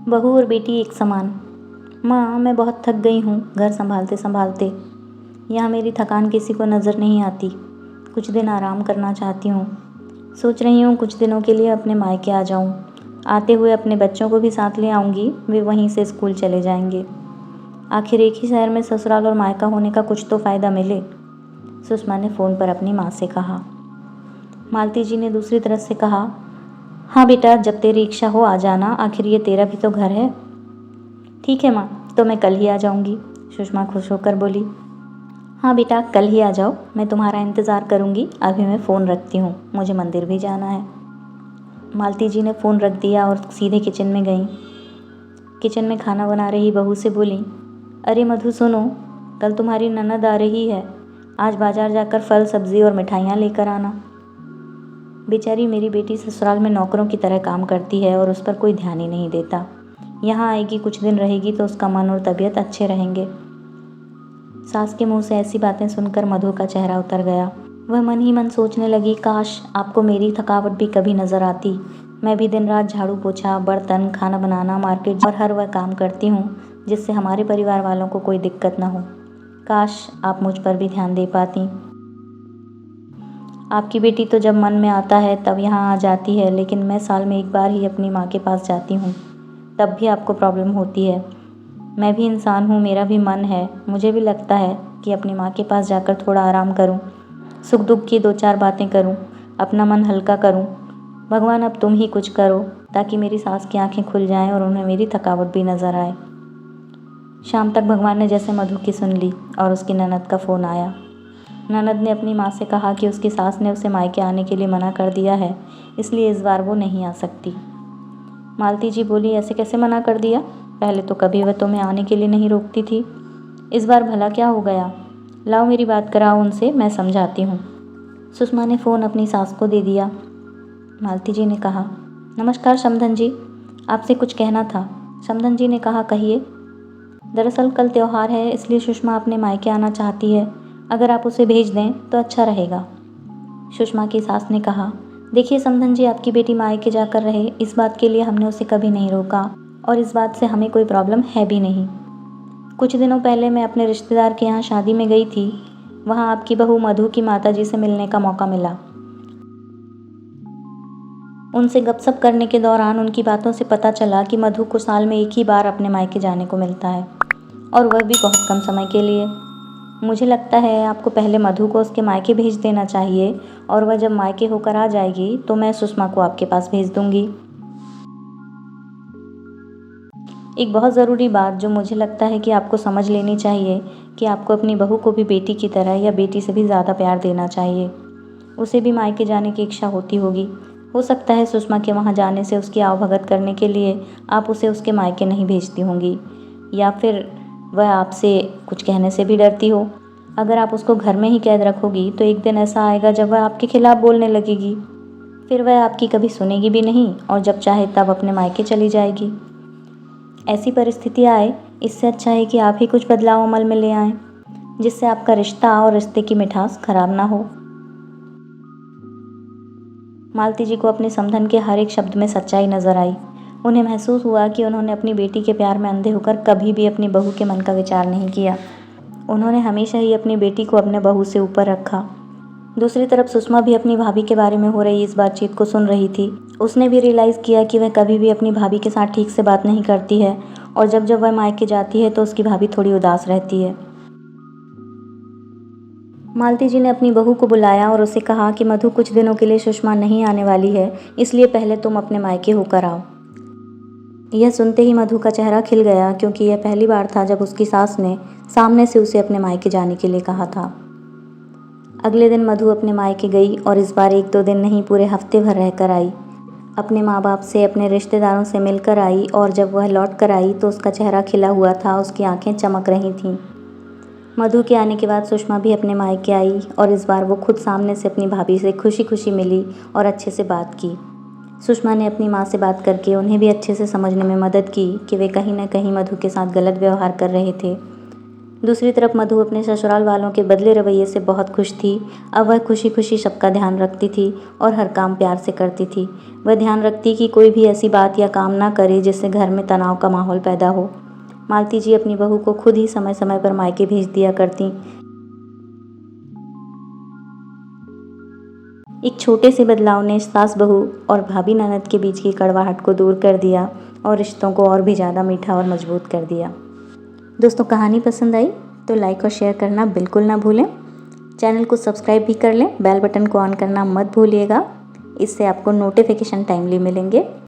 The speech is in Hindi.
बहू और बेटी एक समान। माँ, मैं बहुत थक गई हूँ घर संभालते संभालते। यहाँ मेरी थकान किसी को नज़र नहीं आती। कुछ दिन आराम करना चाहती हूँ। सोच रही हूँ कुछ दिनों के लिए अपने मायके आ जाऊँ। आते हुए अपने बच्चों को भी साथ ले आऊँगी, वे वहीं से स्कूल चले जाएंगे। आखिर एक ही शहर में ससुराल और मायका होने का कुछ तो फ़ायदा मिले, सुषमा ने फ़ोन पर अपनी माँ से कहा। मालती जी ने दूसरी तरफ से कहा, हाँ बेटा, जब तेरी इच्छा हो आ जाना, आखिर ये तेरा भी तो घर है। ठीक है माँ, तो मैं कल ही आ जाऊँगी, सुषमा खुश होकर बोली। हाँ बेटा, कल ही आ जाओ, मैं तुम्हारा इंतज़ार करूँगी। अभी मैं फ़ोन रखती हूँ, मुझे मंदिर भी जाना है। मालती जी ने फ़ोन रख दिया और सीधे किचन में गईं। किचन में खाना बना रही बहू से बोली, अरे मधु सुनो, कल तुम्हारी ननद आ रही है। आज बाज़ार जाकर फल सब्ज़ी और मिठाइयाँ लेकर आना। बेचारी मेरी बेटी ससुराल में नौकरों की तरह काम करती है और उस पर कोई ध्यान ही नहीं देता। यहाँ आएगी, कुछ दिन रहेगी तो उसका मन और तबीयत अच्छे रहेंगे। सास के मुंह से ऐसी बातें सुनकर मधु का चेहरा उतर गया। वह मन ही मन सोचने लगी, काश आपको मेरी थकावट भी कभी नज़र आती। मैं भी दिन रात झाड़ू पोछा, बर्तन, खाना बनाना, मार्केट और हर वह काम करती हूँ जिससे हमारे परिवार वालों को कोई दिक्कत ना हो। काश आप मुझ पर भी ध्यान दे पाती। आपकी बेटी तो जब मन में आता है तब यहाँ आ जाती है, लेकिन मैं साल में एक बार ही अपनी माँ के पास जाती हूँ, तब भी आपको प्रॉब्लम होती है। मैं भी इंसान हूँ, मेरा भी मन है, मुझे भी लगता है कि अपनी माँ के पास जाकर थोड़ा आराम करूँ, सुख दुख की 2-4 बातें करूँ, अपना मन हल्का करूँ। भगवान अब तुम ही कुछ करो ताकि मेरी सास की आंखें खुल जाएं और उन्हें मेरी थकावट भी नज़र आए। शाम तक भगवान ने जैसे मधु की सुन ली और उसकी ननद का फ़ोन आया। ननद ने अपनी माँ से कहा कि उसकी सास ने उसे मायके आने के लिए मना कर दिया है, इसलिए इस बार वो नहीं आ सकती। मालती जी बोली, ऐसे कैसे मना कर दिया? पहले तो कभी वह तुम्हें आने के लिए नहीं रोकती थी, इस बार भला क्या हो गया? लाओ मेरी बात कराओ उनसे, मैं समझाती हूँ। सुषमा ने फ़ोन अपनी सास को दे दिया। मालती जी ने कहा, नमस्कार शमधन जी, आपसे कुछ कहना था। शमधन जी ने कहा, कहिए। दरअसल कल त्यौहार है, इसलिए सुषमा अपने मायके आना चाहती है। अगर आप उसे भेज दें तो अच्छा रहेगा। सुषमा की सास ने कहा, देखिए समधन जी, आपकी बेटी मायके जाकर रहे, इस बात के लिए हमने उसे कभी नहीं रोका और इस बात से हमें कोई प्रॉब्लम है भी नहीं। कुछ दिनों पहले मैं अपने रिश्तेदार के यहाँ शादी में गई थी। वहाँ आपकी बहू मधु की माताजी से मिलने का मौका मिला। उनसे गपशप करने के दौरान उनकी बातों से पता चला कि मधु को साल में एक ही बार अपने मायके जाने को मिलता है, और वह भी बहुत कम समय के लिए। मुझे लगता है आपको पहले मधु को उसके मायके भेज देना चाहिए, और वह जब मायके होकर आ जाएगी तो मैं सुषमा को आपके पास भेज दूंगी। एक बहुत ज़रूरी बात जो मुझे लगता है कि आपको समझ लेनी चाहिए कि आपको अपनी बहू को भी बेटी की तरह या बेटी से भी ज़्यादा प्यार देना चाहिए। उसे भी मायके जाने की इच्छा होती होगी। हो सकता है सुषमा के वहाँ जाने से उसकी आवभगत करने के लिए आप उसे उसके मायके नहीं भेजती होंगी, या फिर वह आपसे कुछ कहने से भी डरती हो। अगर आप उसको घर में ही कैद रखोगी तो एक दिन ऐसा आएगा जब वह आपके खिलाफ़ बोलने लगेगी। फिर वह आपकी कभी सुनेगी भी नहीं और जब चाहे तब अपने मायके चली जाएगी। ऐसी परिस्थिति आए, इससे अच्छा है कि आप ही कुछ बदलाव अमल में ले आएं, जिससे आपका रिश्ता और रिश्ते की मिठास खराब ना हो। मालती जी को अपने समधन के हर एक शब्द में सच्चाई नजर आई। उन्हें महसूस हुआ कि उन्होंने अपनी बेटी के प्यार में अंधे होकर कभी भी अपनी बहू के मन का विचार नहीं किया। उन्होंने हमेशा ही अपनी बेटी को अपने बहू से ऊपर रखा। दूसरी तरफ सुषमा भी अपनी भाभी के बारे में हो रही इस बातचीत को सुन रही थी। उसने भी रियलाइज़ किया कि वह कभी भी अपनी भाभी के साथ ठीक से बात नहीं करती है, और जब जब वह मायके जाती है तो उसकी भाभी थोड़ी उदास रहती है। मालती जी ने अपनी बहू को बुलाया और उसे कहा कि मधु कुछ दिनों के लिए सुषमा नहीं आने वाली है, इसलिए पहले तुम अपने मायके होकर आओ। यह सुनते ही मधु का चेहरा खिल गया, क्योंकि यह पहली बार था जब उसकी सास ने सामने से उसे अपने मायके जाने के लिए कहा था। अगले दिन मधु अपने मायके गई और इस बार 1-2 दिन नहीं, पूरे हफ्ते भर रहकर आई। अपने माँ बाप से, अपने रिश्तेदारों से मिलकर आई, और जब वह लौट कर आई तो उसका चेहरा खिला हुआ था, उसकी आंखें चमक रही थीं। मधु के आने के बाद सुषमा भी अपने मायके आई और इस बार वो खुद सामने से अपनी भाभी से खुशी खुशी मिली और अच्छे से बात की। सुषमा ने अपनी माँ से बात करके उन्हें भी अच्छे से समझने में मदद की कि वे कहीं न कहीं मधु के साथ गलत व्यवहार कर रहे थे। दूसरी तरफ मधु अपने ससुराल वालों के बदले रवैये से बहुत खुश थी। अब वह खुशी खुशी सबका ध्यान रखती थी और हर काम प्यार से करती थी। वह ध्यान रखती कि कोई भी ऐसी बात या काम ना करे जिससे घर में तनाव का माहौल पैदा हो। मालती जी अपनी बहू को खुद ही समय समय पर मायके भेज दिया करती। एक छोटे से बदलाव ने सास बहू और भाभी ननद के बीच की कड़वाहट को दूर कर दिया और रिश्तों को और भी ज़्यादा मीठा और मजबूत कर दिया। दोस्तों, कहानी पसंद आई तो लाइक और शेयर करना बिल्कुल ना भूलें। चैनल को सब्सक्राइब भी कर लें। बेल बटन को ऑन करना मत भूलिएगा, इससे आपको नोटिफिकेशन टाइमली मिलेंगे।